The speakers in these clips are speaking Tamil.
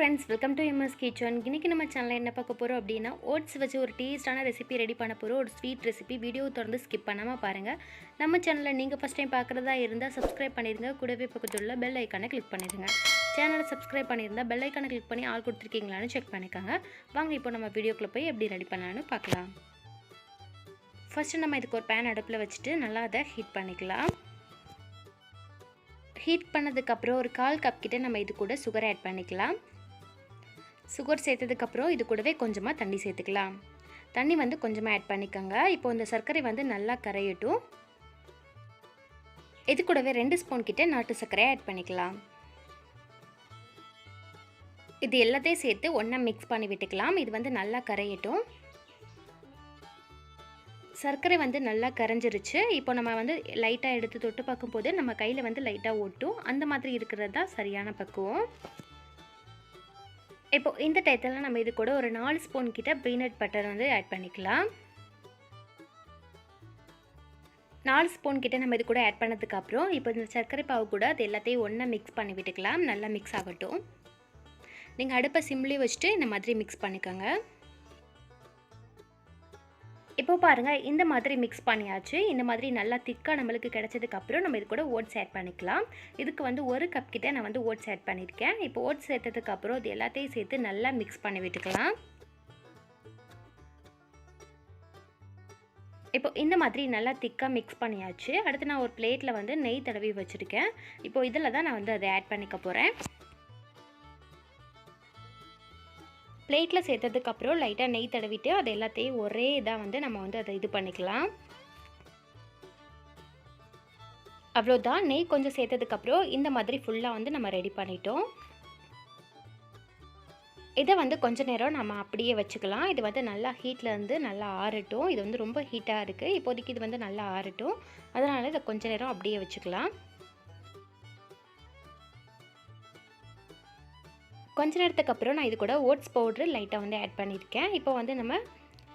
friends, welcome to MS Kitchen. இன்னைக்கு நம்ம சேனல்ல என்ன பார்க்க போறோம் அப்படினா ஓட்ஸ் வச்சு ஒரு டேஸ்டான ரெசிபி ரெடி பண்ண போறோம். ஒரு ஸ்வீட் ரெசிபி. வீடியோ தொடர்ந்து ஸ்கிப் பண்ணாம பாருங்க. நம்ம சேனல்ல நீங்க ஃபர்ஸ்ட் டைம் பார்க்கறதா இருந்தா Subscribe பண்ணிருங்க. கூடவே பக்கத்துல உள்ள பெல் ஐகானை கிளிக் பண்ணிருங்க. சேனலை Subscribe பண்ணிருந்தா பெல் ஐகானை கிளிக் பண்ணி ஆல் கொடுத்திருக்கீங்களான்னு செக் பண்ணிக்கங்க. வாங்க இப்போ நம்ம வீடியோக்குள்ள போய் எப்படி ரெடி பண்ணலாம்னு பார்க்கலாம். ஃபர்ஸ்ட் நம்ம இதுக்கு ஒரு pan அடுப்புல வச்சிட்டு நல்லா அத ஹீட் பண்ணிக்கலாம். ஹீட் பண்ணதுக்கு அப்புறம் ஒரு 1/4 கப் கிட்ட நம்ம இது கூட சுகர் ஆட் பண்ணிக்கலாம். சுகர் சேர்த்ததுக்கு அப்புறம் இது கூடவே கொஞ்சமா தண்ணி சேர்த்துக்கலாம். தண்ணி வந்து கொஞ்சமா ஆட் பண்ணிக்கங்க. இப்போ இந்த சர்க்கரை வந்து நல்லா கரையட்டும். இது கூடவே 2 ஸ்பூன் கிட்ட நாட்டு சர்க்கரை ஆட் பண்ணிக்கலாம். இது எல்லாத்தையும் சேர்த்து ஒண்ணா mix பண்ணி விட்டுக்கலாம். இது வந்து நல்லா கரையட்டும். சர்க்கரை வந்து நல்லா கரைஞ்சிருச்சு. இப்போ நம்ம வந்து லைட்டா எடுத்து தொட்டு பார்க்கும்போது நம்ம கையில வந்து லைட்டா ஒட்டும். அந்த மாதிரி இருக்குறது தான் சரியான பக்குவம். இப்போ இந்த டயத்துல நம்ம இது கூட ஒரு 4 ஸ்பூன் கிட்ட பீனட் பட்டர் வந்து ஆட் பண்ணிக்கலாம். 4 ஸ்பூன் கிட்ட நம்ம இது கூட ஆட் பண்ணதுக்கு அப்புறம் இப்போ இந்த சர்க்கரை பாவு கூட அது எல்லாத்தையும் ஒண்ணா mix பண்ணி விட்டுக்கலாம். நல்லா mix ஆகட்டும். நீங்க அடுப்பை சிம்லயே வச்சிட்டு இந்த மாதிரி mix பண்ணிக்கங்க. இப்போ பாருங்க இந்த மாதிரி mix பண்ணியாச்சு. இந்த மாதிரி நல்லா திக்கா நமக்கு கிடைச்சதுக்கு அப்புறம் நம்ம இது கூட ஓட்ஸ் ஆட் பண்ணிக்கலாம். இதுக்கு வந்து 1 கப் கிட்ட நான் வந்து ஓட்ஸ் ஆட் பண்ணிருக்கேன். இப்போ ஓட்ஸ் சேர்த்ததுக்கு அப்புறம் இது எல்லாத்தையும் சேர்த்து நல்லா mix பண்ணி விட்டுக்கலாம். இப்போ இந்த மாதிரி நல்லா திக்கா mix பண்ணியாச்சு. அடுத்து நான் ஒரு பிளேட்ல வந்து நெய் தடவி வச்சிருக்கேன். இப்போ இதல தான் நான் வந்து அதை ஆட் பண்ணிக்க போறேன். பிளேட்ல சேர்த்ததுக்கு அப்புறம் லைட்டா நெய் தடவிட்டு அது எல்லாத்தையும் ஒரே இதா வந்து நம்ம வந்து அதை இது பண்ணிக்கலாம். அவ்வளவுதான். நெய் கொஞ்சம் சேர்த்ததுக்கு அப்புறம் இந்த மாதிரி ஃபுல்லா வந்து நம்ம ரெடி பண்ணிட்டோம். இத வந்து கொஞ்ச நேரம் நாம அப்படியே வச்சுக்கலாம். இது வந்து நல்லா ஹீட்ல இருந்து நல்லா ஆறட்டும். இது வந்து ரொம்ப ஹீட்டா இருக்கு. இப்போதைக்கு இது வந்து நல்லா ஆறட்டும். அதனால இத கொஞ்ச நேரம் அப்படியே வச்சுக்கலாம். கொஞ்ச நேரத்துக்கு அப்புறம் நான் இது கூட ஓட்ஸ் பவுடர் லைட்டா வந்து ஆட் பண்ணிருக்கேன். இப்போ வந்து நம்ம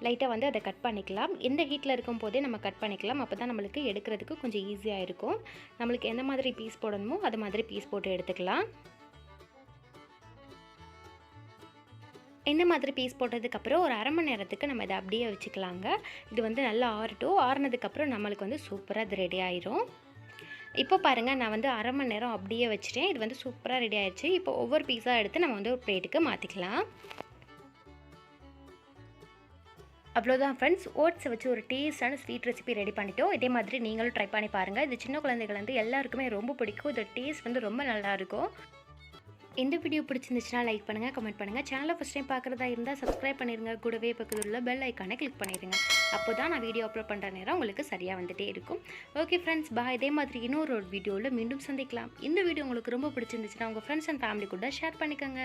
லைட்டா வந்து அதை கட் பண்ணிக்கலாம். இந்த ஹீட்ல இருக்கும்போதே நம்ம கட் பண்ணிக்கலாம். அப்பதான் நமக்கு எடுக்கிறதுக்கு கொஞ்சம் ஈஸியா இருக்கும். நமக்கு எந்த மாதிரி பீஸ் போடணுமோ அது மாதிரி பீஸ் போட்டு எடுத்துக்கலாம். இந்த மாதிரி பீஸ் போட்டதுக்கு அப்புறம் ஒரு 1/2 மணி நேரத்துக்கு நம்ம இத அப்படியே வச்சுக்கலாங்க. இது வந்து நல்லா ஆறட்டும். ஆறுனதுக்கு அப்புறம் நமக்கு வந்து சூப்பரா இது ரெடி ஆயிரும். இப்போ பாருங்க நான் வந்து 1/2 மணி நேரம் அப்படியே வச்சிட்டேன். இது வந்து சூப்பரா ரெடி ஆயிருச்சு. இப்போ ஒவ்வொரு பீஸா எடுத்து நம்ம வந்து ஒரு பிளேட்டுக்கு மாத்திக்கலாம். அவ்வளவுதான் फ्रेंड्स, ஓட்ஸ் வச்சு ஒரு டேஸ்டான ஸ்வீட் ரெசிபி ரெடி பண்ணிட்டோம். இதே மாதிரி நீங்களும் ட்ரை பண்ணி பாருங்க. இது சின்ன குழந்தைகள் வந்து எல்லாருக்குமே ரொம்ப பிடிக்கும். இது டேஸ்ட் வந்து ரொம்ப நல்லா இருக்கும். இந்த வீடியோ பிடிச்சிருந்துச்சுனா லைக் பண்ணுங்க, கமெண்ட் பண்ணுங்க. சேனலை ஃபர்ஸ்ட் டைம் பார்க்கறதா இருந்தா Subscribe பண்ணிருங்க. கூடவே பக்கத்துல உள்ள பெல் ஐகானை கிளிக் பண்ணிருங்க. அப்போதான் நான் வீடியோ அப்லோட் பண்ற நேரம் உங்களுக்கு சரியா வந்துட்டே இருக்கும். ஓகே फ्रेंड्स, பாய். இதே மாதிரி இன்னொரு வீடியோல மீண்டும் சந்திக்கலாம். இந்த வீடியோ உங்களுக்கு ரொம்ப பிடிச்சிருந்துச்சுனா உங்க ஃப்ரெண்ட்ஸ் அண்ட் ஃபேமிலி கூட ஷேர் பண்ணிக்கங்க.